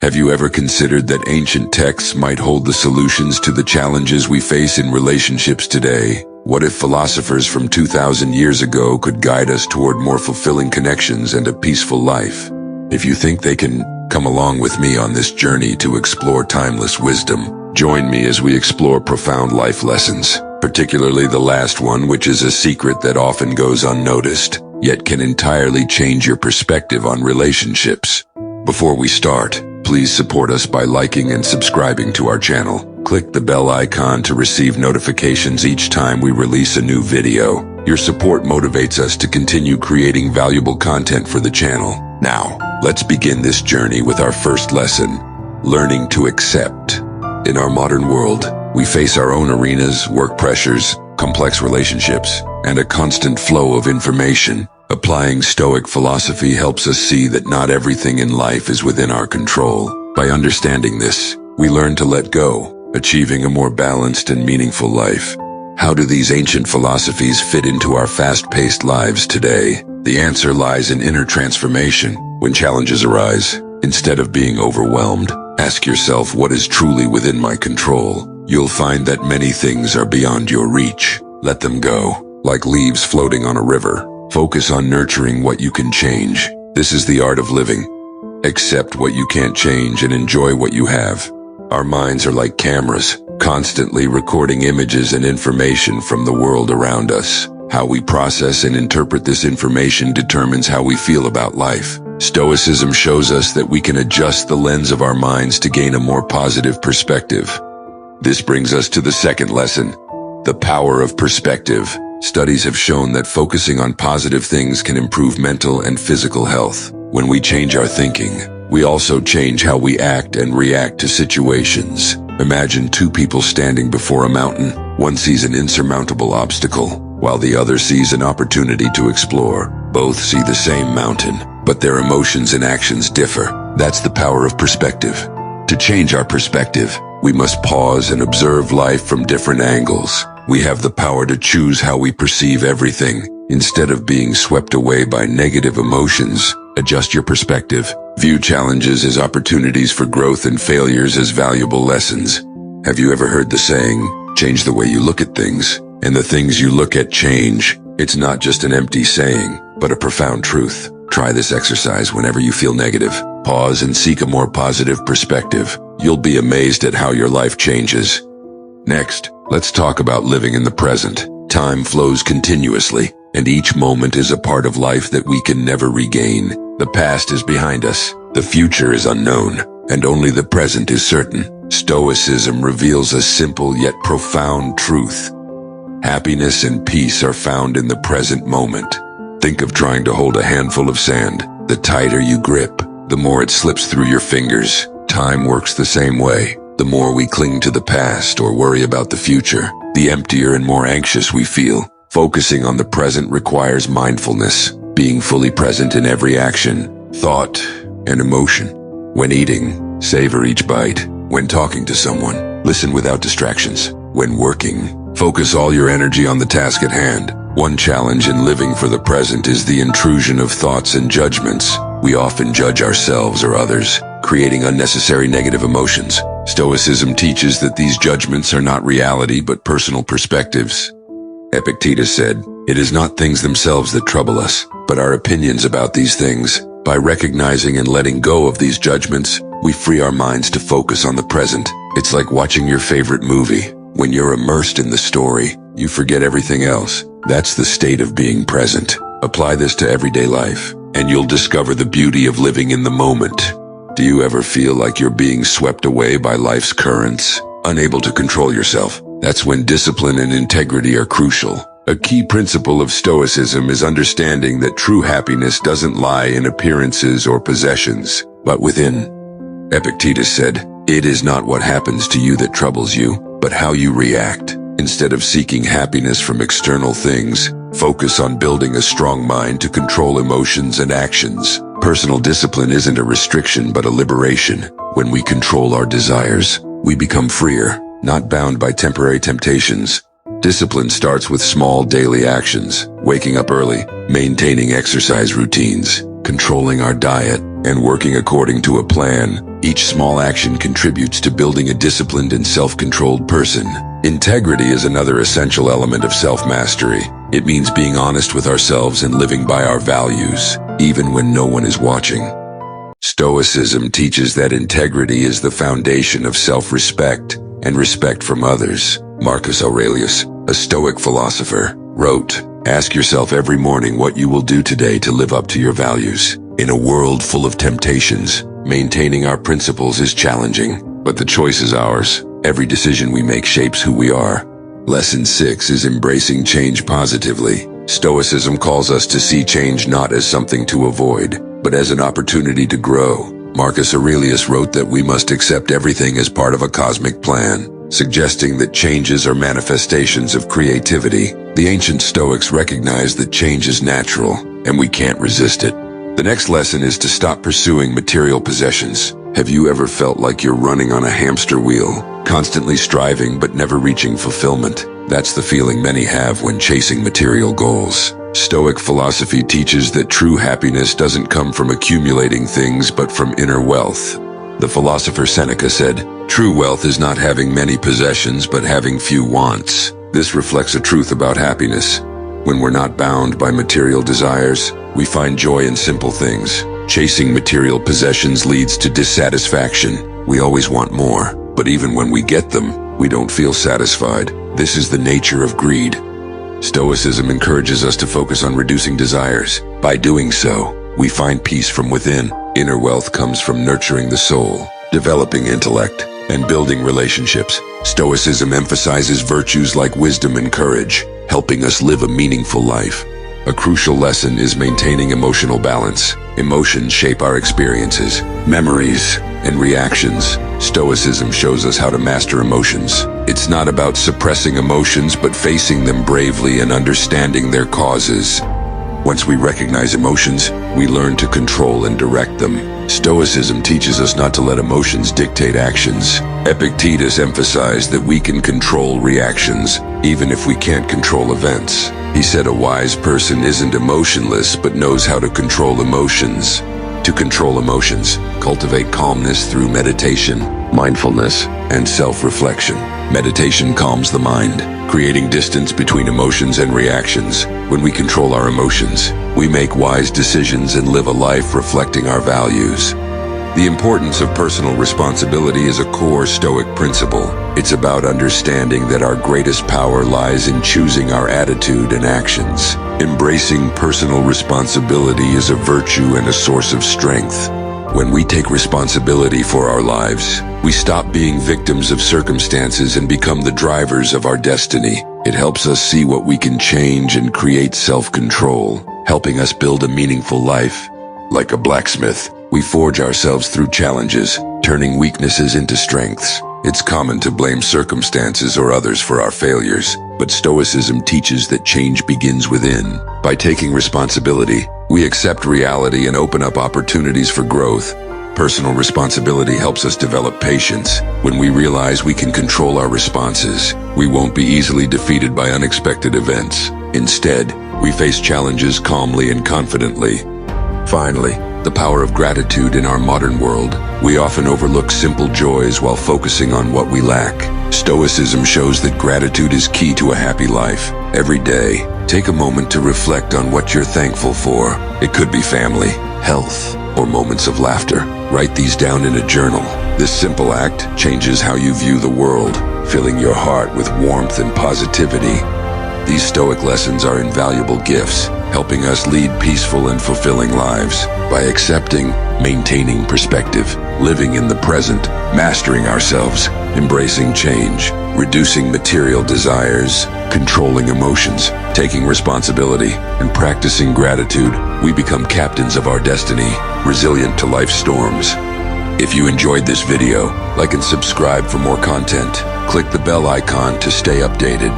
Have you ever considered that ancient texts might hold the solutions to the challenges we face in relationships today? What if philosophers from 2,000 years ago could guide us toward more fulfilling connections and a peaceful life? If you think they can, come along with me on this journey to explore timeless wisdom. Join me as we explore profound life lessons, particularly the last one, which is a secret that often goes unnoticed, yet can entirely change your perspective on relationships. Before we start, please support us by liking and subscribing to our channel. Click the bell icon to receive notifications each time we release a new video. Your support motivates us to continue creating valuable content for the channel. Now, let's begin this journey with our first lesson, learning to accept. In our modern world, we face our own arenas, work pressures, complex relationships, and a constant flow of information. Applying Stoic philosophy helps us see that not everything in life is within our control. By understanding this, we learn to let go, achieving a more balanced and meaningful life. How do these ancient philosophies fit into our fast-paced lives today? The answer lies in inner transformation. When challenges arise, instead of being overwhelmed, ask yourself, what is truly within my control? You'll find that many things are beyond your reach. Let them go, like leaves floating on a river. Focus on nurturing what you can change. This is the art of living. Accept what you can't change and enjoy what you have. Our minds are like cameras, constantly recording images and information from the world around us. How we process and interpret this information determines how we feel about life. Stoicism shows us that we can adjust the lens of our minds to gain a more positive perspective. This brings us to the second lesson, the power of perspective. Studies have shown that focusing on positive things can improve mental and physical health. When we change our thinking, we also change how we act and react to situations. Imagine two people standing before a mountain. One sees an insurmountable obstacle, while the other sees an opportunity to explore. Both see the same mountain, but their emotions and actions differ. That's the power of perspective. To change our perspective, we must pause and observe life from different angles. We have the power to choose how we perceive everything. Instead of being swept away by negative emotions, adjust your perspective. View challenges as opportunities for growth and failures as valuable lessons. Have you ever heard the saying, change the way you look at things, and the things you look at change? It's not just an empty saying, but a profound truth. Try this exercise whenever you feel negative. Pause and seek a more positive perspective. You'll be amazed at how your life changes. Next, let's talk about living in the present. Time flows continuously, and each moment is a part of life that we can never regain. The past is behind us, the future is unknown, and only the present is certain. Stoicism reveals a simple yet profound truth. Happiness and peace are found in the present moment. Think of trying to hold a handful of sand. The tighter you grip, the more it slips through your fingers. Time works the same way. The more we cling to the past or worry about the future, the emptier and more anxious we feel. Focusing on the present requires mindfulness, being fully present in every action, thought, and emotion. When eating, savor each bite. When talking to someone, listen without distractions. When working, focus all your energy on the task at hand. One challenge in living for the present is the intrusion of thoughts and judgments. We often judge ourselves or others, creating unnecessary negative emotions. Stoicism teaches that these judgments are not reality but personal perspectives. Epictetus said, "It is not things themselves that trouble us, but our opinions about these things." By recognizing and letting go of these judgments, we free our minds to focus on the present. It's like watching your favorite movie. When you're immersed in the story, you forget everything else. That's the state of being present. Apply this to everyday life, and you'll discover the beauty of living in the moment. Do you ever feel like you're being swept away by life's currents, unable to control yourself? That's when discipline and integrity are crucial. A key principle of Stoicism is understanding that true happiness doesn't lie in appearances or possessions, but within. Epictetus said, "It is not what happens to you that troubles you, but how you react." Instead of seeking happiness from external things, focus on building a strong mind to control emotions and actions. Personal discipline isn't a restriction but a liberation. When we control our desires, we become freer, not bound by temporary temptations. Discipline starts with small daily actions, waking up early, maintaining exercise routines, controlling our diet, and working according to a plan, each small action contributes to building a disciplined and self-controlled person. Integrity is another essential element of self-mastery. It means being honest with ourselves and living by our values, even when no one is watching. Stoicism teaches that integrity is the foundation of self-respect and respect from others. Marcus Aurelius, a Stoic philosopher, wrote, "Ask yourself every morning what you will do today to live up to your values." In a world full of temptations, maintaining our principles is challenging, but the choice is ours. Every decision we make shapes who we are. Lesson 6 is embracing change positively. Stoicism calls us to see change not as something to avoid, but as an opportunity to grow. Marcus Aurelius wrote that we must accept everything as part of a cosmic plan, suggesting that changes are manifestations of creativity. The ancient Stoics recognized that change is natural, and we can't resist it. The next lesson is to stop pursuing material possessions. Have you ever felt like you're running on a hamster wheel, constantly striving but never reaching fulfillment? That's the feeling many have when chasing material goals. Stoic philosophy teaches that true happiness doesn't come from accumulating things but from inner wealth. The philosopher Seneca said, "True wealth is not having many possessions but having few wants." This reflects a truth about happiness. When we're not bound by material desires, we find joy in simple things. Chasing material possessions leads to dissatisfaction. We always want more, but even when we get them, we don't feel satisfied. This is the nature of greed. Stoicism encourages us to focus on reducing desires. By doing so, we find peace from within. Inner wealth comes from nurturing the soul, developing intellect, and building relationships. Stoicism emphasizes virtues like wisdom and courage, helping us live a meaningful life. A crucial lesson is maintaining emotional balance. Emotions shape our experiences, memories, and reactions. Stoicism shows us how to master emotions. It's not about suppressing emotions, but facing them bravely and understanding their causes. Once we recognize emotions, we learn to control and direct them. Stoicism teaches us not to let emotions dictate actions. Epictetus emphasized that we can control reactions, even if we can't control events. He said a wise person isn't emotionless, but knows how to control emotions. To control emotions, cultivate calmness through meditation, mindfulness, and self-reflection. Meditation calms the mind, creating distance between emotions and reactions. When we control our emotions, we make wise decisions and live a life reflecting our values. The importance of personal responsibility is a core Stoic principle. It's about understanding that our greatest power lies in choosing our attitude and actions. Embracing personal responsibility is a virtue and a source of strength. When we take responsibility for our lives, we stop being victims of circumstances and become the drivers of our destiny. It helps us see what we can change and create self-control, helping us build a meaningful life. Like a blacksmith, we forge ourselves through challenges, turning weaknesses into strengths. It's common to blame circumstances or others for our failures, but Stoicism teaches that change begins within. By taking responsibility, we accept reality and open up opportunities for growth. Personal responsibility helps us develop patience. When we realize we can control our responses, we won't be easily defeated by unexpected events. Instead, we face challenges calmly and confidently. Finally, the power of gratitude in our modern world. We often overlook simple joys while focusing on what we lack. Stoicism shows that gratitude is key to a happy life. Every day, take a moment to reflect on what you're thankful for. It could be family, health, or moments of laughter. Write these down in a journal. This simple act changes how you view the world, filling your heart with warmth and positivity. These Stoic lessons are invaluable gifts, helping us lead peaceful and fulfilling lives. By accepting, maintaining perspective, living in the present, mastering ourselves, embracing change, reducing material desires, controlling emotions, taking responsibility, and practicing gratitude, we become captains of our destiny, resilient to life's storms. If you enjoyed this video, like and subscribe for more content. Click the bell icon to stay updated.